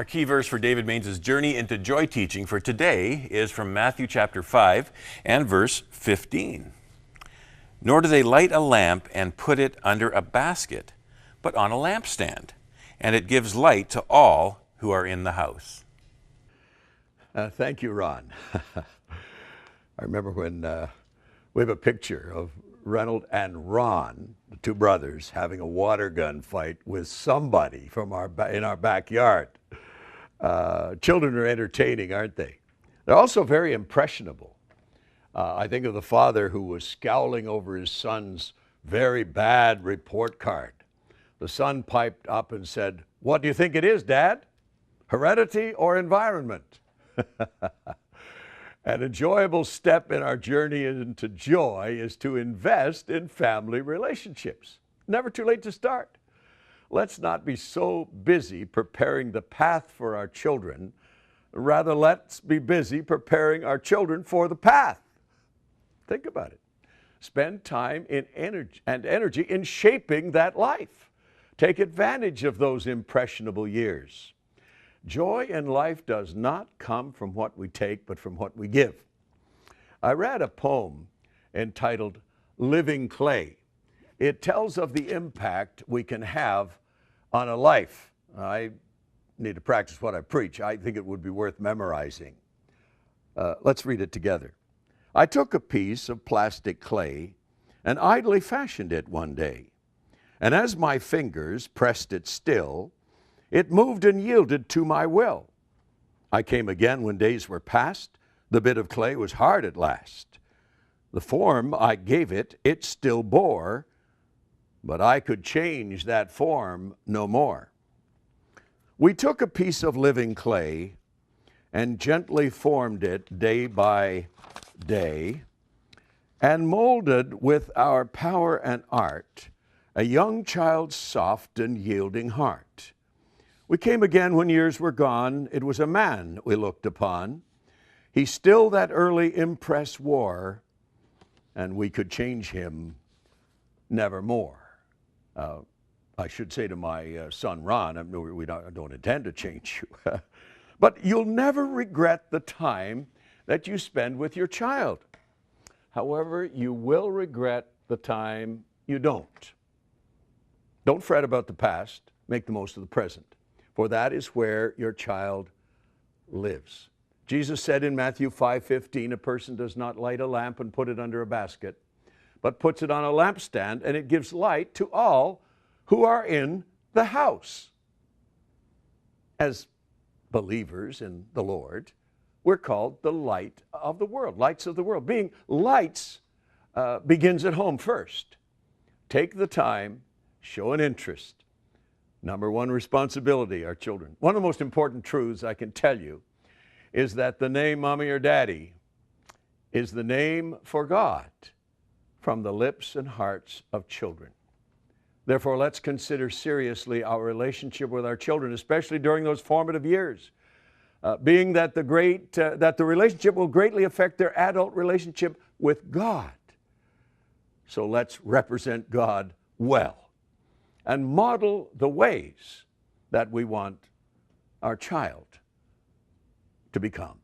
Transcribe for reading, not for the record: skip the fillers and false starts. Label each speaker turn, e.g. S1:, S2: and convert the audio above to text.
S1: Our key verse for David Mainse's Journey into Joy teaching for today is from Matthew chapter 5 and verse 15. Nor do they light a lamp and put it under a basket, but on a lampstand, and it gives light to all who are in the house.
S2: Thank you, Ron. I remember when we have a picture of Reynold and Ron, the two brothers, having a water gun fight with somebody from in our backyard. Children are entertaining, aren't they? They're also very impressionable. I think of the father who was scowling over his son's very bad report card. The son piped up and said, "What do you think it is, Dad? Heredity or environment?" An enjoyable step in our journey into joy is to invest in family relationships. Never too late to start. Let's not be so busy preparing the path for our children. Rather, let's be busy preparing our children for the path. Think about it. Spend time and energy in shaping that life. Take advantage of those impressionable years. Joy in life does not come from what we take, but from what we give. I read a poem entitled "Living Clay." It tells of the impact we can have on a life. I need to practice what I preach. I think it would be worth memorizing. Let's read it together. I took a piece of plastic clay and idly fashioned it one day. And as my fingers pressed it still, it moved and yielded to my will. I came again when days were past. The bit of clay was hard at last. The form I gave it, it still bore, but I could change that form no more. We took a piece of living clay and gently formed it day by day, and molded with our power and art a young child's soft and yielding heart. We came again when years were gone. It was a man we looked upon. He still that early impress wore, and we could change him nevermore. I should say to my son Ron, we don't intend to change you, but you'll never regret the time that you spend with your child. However, you will regret the time you don't. Don't fret about the past. Make the most of the present, for that is where your child lives. Jesus said in Matthew 5:15, a person does not light a lamp and put it under a basket, but puts it on a lampstand, and it gives light to all who are in the house. As believers in the Lord, we're called the light of the world, lights of the world. Being lights begins at home first. Take the time, show an interest. Number one responsibility, our children. One of the most important truths I can tell you is that the name Mommy or Daddy is the name for God from the lips and hearts of children. Therefore, let's consider seriously our relationship with our children, especially during those formative years, being that the relationship will greatly affect their adult relationship with God. So let's represent God well and model the ways that we want our child to become.